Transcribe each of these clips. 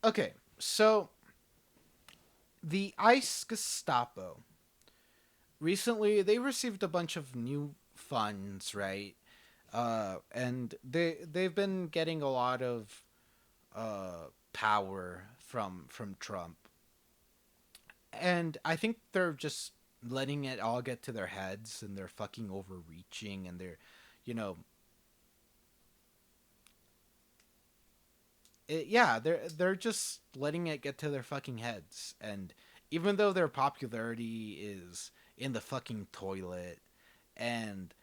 Okay, so the ICE Gestapo recently they received a bunch of new funds, right? And they've been getting a lot of power from Trump, and I think they're just letting it all get to their heads, and they're fucking overreaching, and they're, you know, yeah, they're just letting it get to their fucking heads, and even though their popularity is in the fucking toilet, and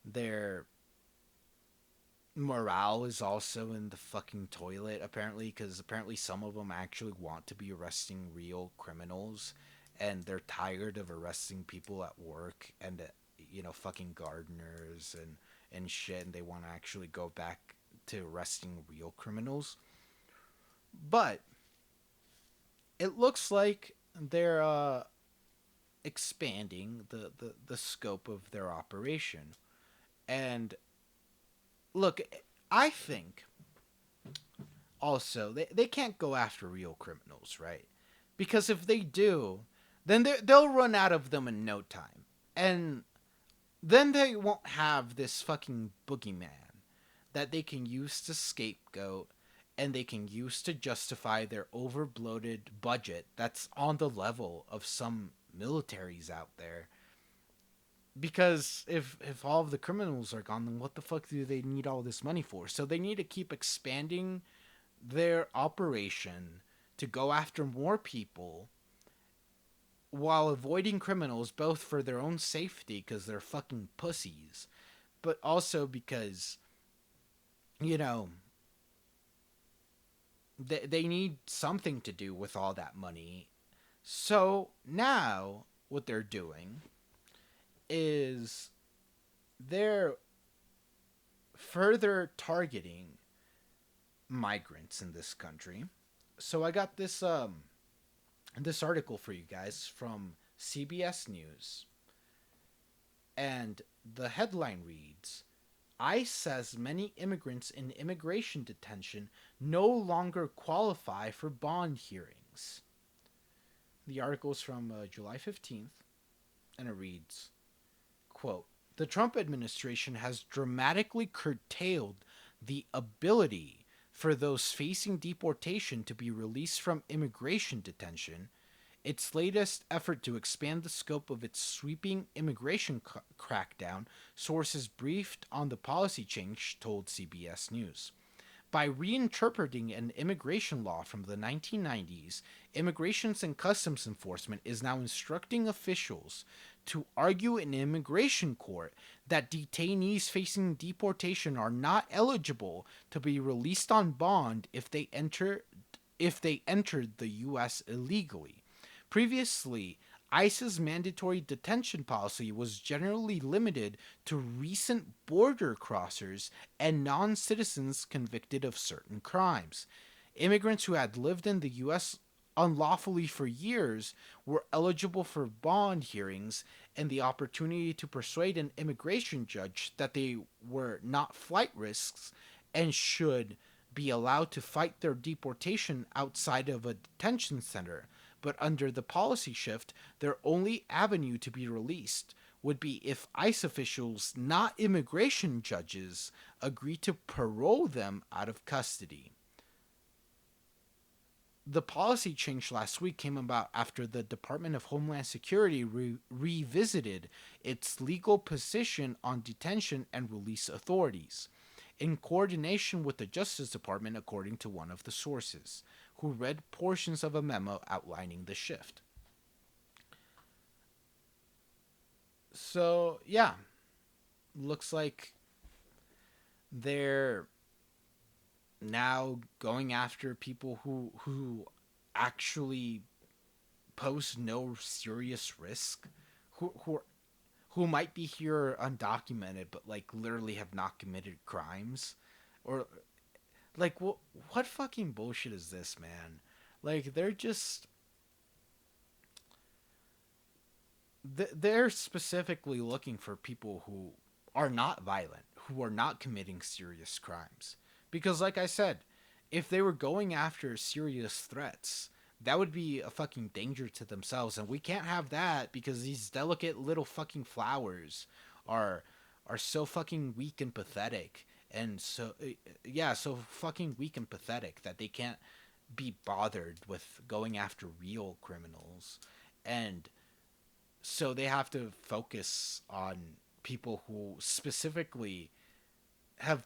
their morale is also in the fucking toilet apparently, because apparently some of them actually want to be arresting real criminals, and they're tired of arresting people at work and fucking gardeners and shit, and they want to actually go back to arresting real criminals. But it looks like they're expanding the scope of their operation. And look, I think also they can't go after real criminals, right? Because if they do, then they'll run out of them in no time. And then they won't have this fucking boogeyman that they can use to scapegoat, and they can use to justify their overbloated budget that's on the level of some militaries out there. Because if all of the criminals are gone, then what the fuck do they need all this money for? So they need to keep expanding their operation to go after more people while avoiding criminals, both for their own safety because they're fucking pussies, but also because, you know, they need something to do with all that money. So now what they're doing is they're further targeting migrants in this country. So I got this article for you guys from CBS News, and the headline reads: ICE says many immigrants in immigration detention no longer qualify for bond hearings. The article is from July 15th, and it reads, quote, the Trump administration has dramatically curtailed the ability for those facing deportation to be released from immigration detention. Its latest effort to expand the scope of its sweeping immigration crackdown, sources briefed on the policy change told CBS News. By reinterpreting an immigration law from the 1990s, Immigration and Customs Enforcement is now instructing officials to argue in immigration court that detainees facing deportation are not eligible to be released on bond if they entered the US illegally. Previously, ICE's mandatory detention policy was generally limited to recent border crossers and non citizens convicted of certain crimes. Immigrants who had lived in the U.S. unlawfully for years were eligible for bond hearings and the opportunity to persuade an immigration judge that they were not flight risks and should be allowed to fight their deportation outside of a detention center. But under the policy shift, their only avenue to be released would be if ICE officials, not immigration judges, agree to parole them out of custody. The policy change last week came about after the Department of Homeland Security revisited its legal position on detention and release authorities, in coordination with the Justice Department, according to one of the sources, who read portions of a memo outlining the shift. So, yeah, looks like they're now going after people who actually pose no serious risk, who who who might be here undocumented but like literally have not committed crimes, or like what fucking bullshit is this, man? Like they're specifically looking for people who are not violent, who are not committing serious crimes, because like I said, if they were going after serious threats, that would be a fucking danger to themselves, and we can't have that because these delicate little fucking flowers are so fucking weak and pathetic, and so yeah, so fucking weak and pathetic that they can't be bothered with going after real criminals, and so they have to focus on people who specifically have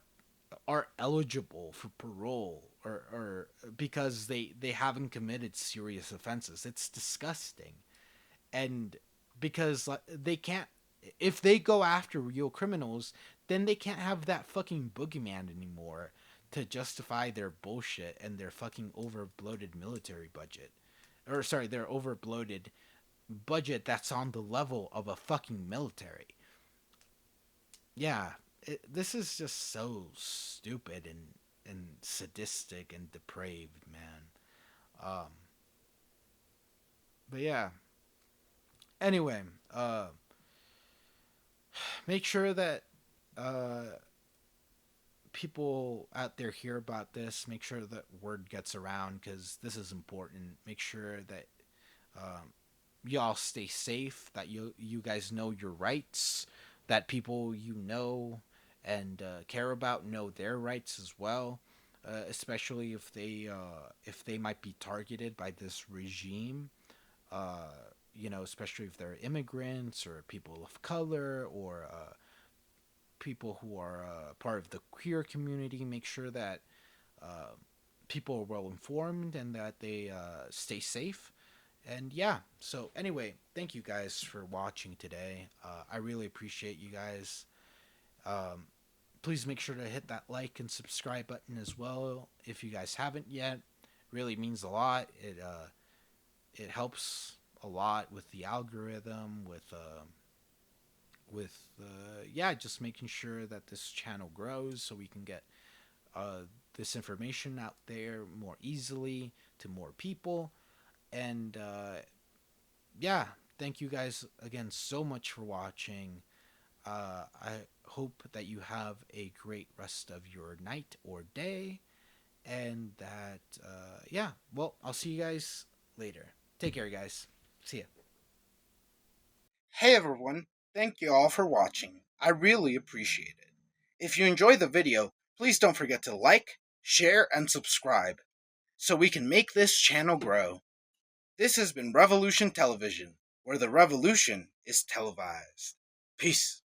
are eligible for parole, or because they haven't committed serious offenses. It's disgusting. And because they can't, if they go after real criminals, then they can't have that fucking boogeyman anymore to justify their bullshit and their fucking over bloated military budget, or sorry, their over bloated budget that's on the level of a fucking military. Yeah, this is just so stupid and sadistic and depraved, man. Um, but yeah. Anyway, make sure that uh, people out there hear about this. Make sure that word gets around because this is important. Make sure that y'all stay safe. That you guys know your rights. That people you know and care about know their rights as well. Especially if they might be targeted by this regime. Especially if they're immigrants or people of color or people who are part of the queer community. Make sure that uh, people are well informed and that they stay safe. And yeah, so anyway, thank you guys for watching today. I really appreciate you guys. Um, Please make sure to hit that like and subscribe button as well if you guys haven't yet. Really means a lot. It helps a lot with the algorithm, with just making sure that this channel grows so we can get this information out there more easily to more people. And yeah, thank you guys again so much for watching. I hope that you have a great rest of your night or day, and that well, I'll see you guys later. Take care, guys. See ya. Hey everyone, thank you all for watching. I really appreciate it. If you enjoyed the video, please don't forget to like, share, and subscribe so we can make this channel grow. This has been Revolution Television, where the revolution is televised. Peace.